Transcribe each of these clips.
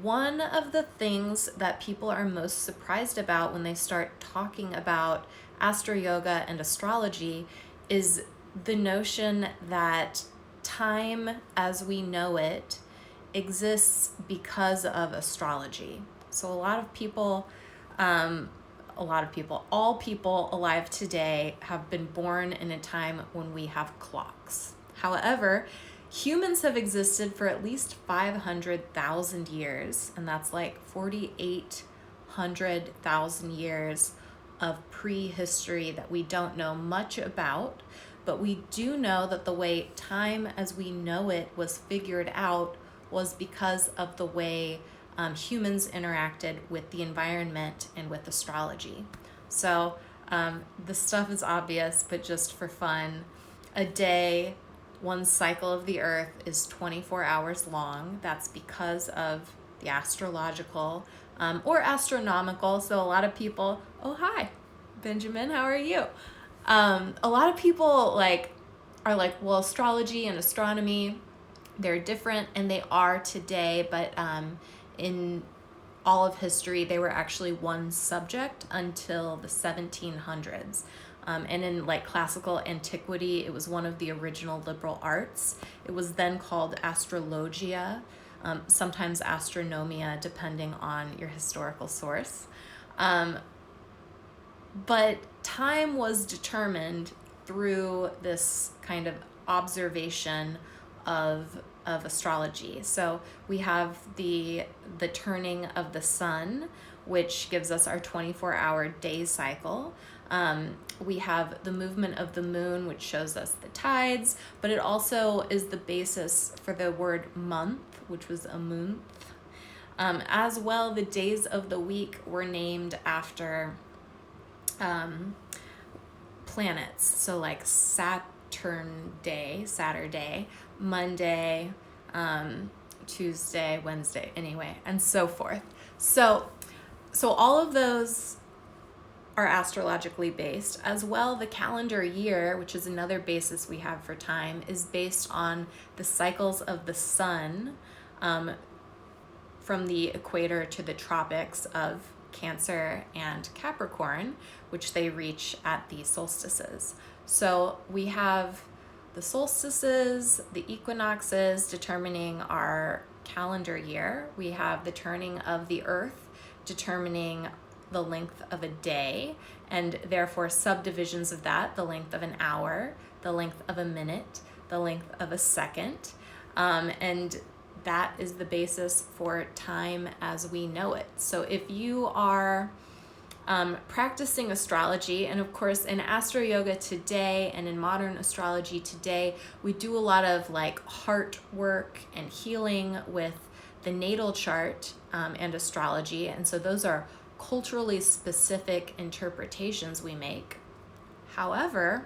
one of the things that people are most surprised about when they start talking about AstroYoga and astrology is the notion that time as we know it exists because of astrology. So all people alive today have been born in a time when we have clocks. However, humans have existed for at least 500,000 years, and that's like 4,800,000 years of prehistory that we don't know much about, but we do know that the way time as we know it was figured out was because of the way humans interacted with the environment and with astrology. So this stuff is obvious, but just for fun, a day, one cycle of the earth is 24 hours long. That's because of the astrological or astronomical. So a lot of people, oh, hi, Benjamin, how are you? A lot of people are like, well, astrology and astronomy, they're different, and they are today, but in all of history, they were actually one subject until the 1700s. And in like classical antiquity, it was one of the original liberal arts. It was then called astrologia, sometimes astronomia, depending on your historical source. But time was determined through this kind of observation of astrology. So we have the turning of the sun, which gives us our 24-hour day cycle. We have the movement of the moon, which shows us the tides, but it also is the basis for the word month, which was a month. As well, the days of the week were named after planets. So like Saturday, Monday, Tuesday, Wednesday, anyway, and so forth. So all of those are astrologically based. As well, the calendar year, which is another basis we have for time, is based on the cycles of the sun from the equator to the tropics of Cancer and Capricorn, which they reach at the solstices. So we have the solstices, the equinoxes determining our calendar year. We have the turning of the earth determining the length of a day, and therefore subdivisions of that, the length of an hour, the length of a minute, the length of a second. And that is the basis for time as we know it. So if you are practicing astrology, and of course in AstroYoga today and in modern astrology today, we do a lot of like heart work and healing with the natal chart and astrology. And so those are culturally specific interpretations we make. However,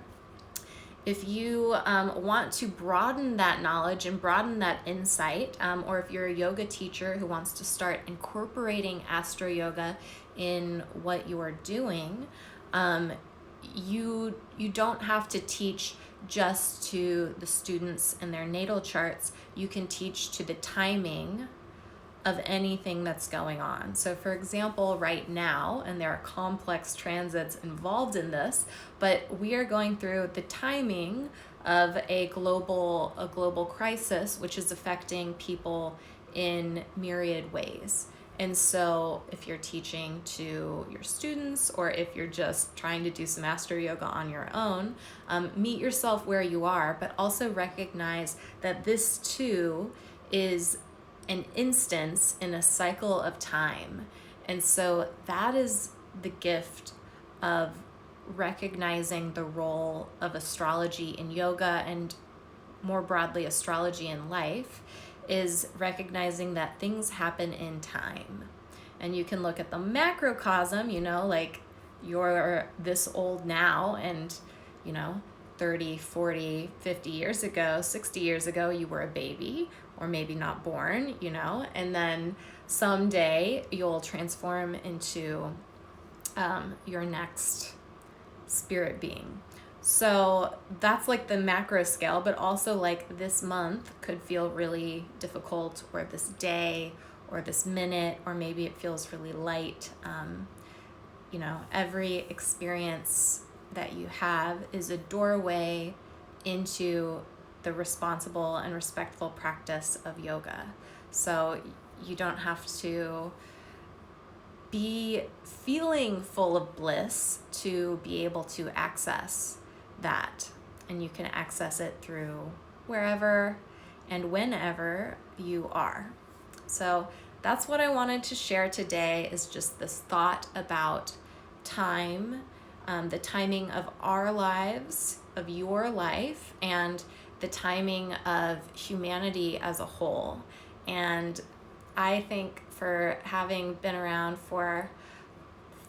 if you want to broaden that knowledge and broaden that insight, or if you're a yoga teacher who wants to start incorporating AstroYoga in what you are doing, you don't have to teach just to the students and their natal charts. You can teach to the timing of anything that's going on. So for example, right now, and there are complex transits involved in this, but we are going through the timing of a global crisis, which is affecting people in myriad ways. And so if you're teaching to your students, or if you're just trying to do some AstroYoga on your own, meet yourself where you are, but also recognize that this too is an instance in a cycle of time. And so that is the gift of recognizing the role of astrology in yoga, and more broadly astrology in life, is recognizing that things happen in time. And you can look at the macrocosm, like you're this old now, and 30, 40, 50 years ago, 60 years ago, you were a baby, or maybe not born, and then someday you'll transform into your next spirit being. So that's like the macro scale, but also like this month could feel really difficult, or this day, or this minute, or maybe it feels really light. Every experience that you have is a doorway into the responsible and respectful practice of yoga. So you don't have to be feeling full of bliss to be able to access that. And you can access it through wherever and whenever you are. So that's what I wanted to share today, is just this thought about time, the timing of our lives, of your life, and the timing of humanity as a whole. And I think for having been around for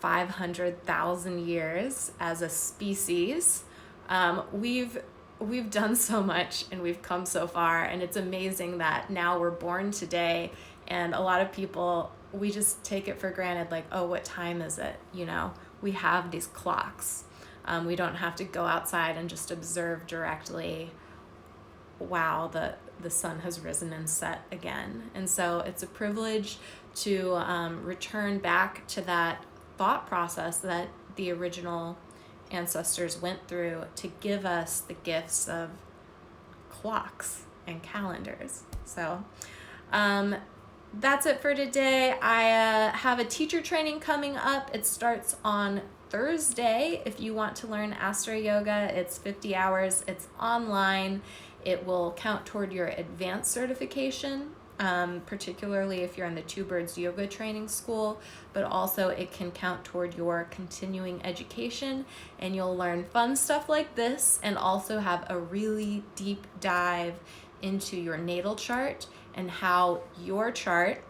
500,000 years as a species, we've done so much and we've come so far, and it's amazing that now we're born today, and a lot of people, we just take it for granted, like, oh, what time is it? We have these clocks. We don't have to go outside and just observe directly, wow, the sun has risen and set again. And so it's a privilege to return back to that thought process that the original ancestors went through to give us the gifts of clocks and calendars. So that's it for today. I have a teacher training coming up. It starts on Thursday. If you want to learn AstroYoga, it's 50 hours. It's online. It will count toward your advanced certification, particularly if you're in the Two Birds Yoga Training School, but also it can count toward your continuing education, and you'll learn fun stuff like this and also have a really deep dive into your natal chart and how your chart,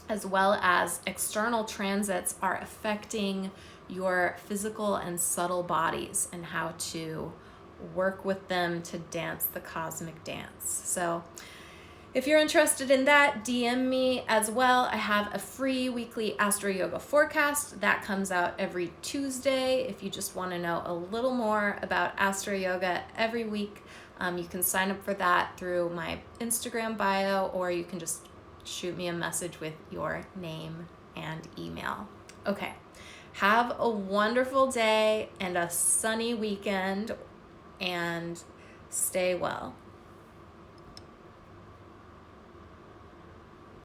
as well as external transits, are affecting your physical and subtle bodies, and how to work with them to dance the cosmic dance. So if you're interested in that, DM me as well. I have a free weekly AstroYoga forecast that comes out every Tuesday. If you just want to know a little more about AstroYoga every week, you can sign up for that through my Instagram bio, or you can just shoot me a message with your name and email. Okay, have a wonderful day and a sunny weekend, and stay well.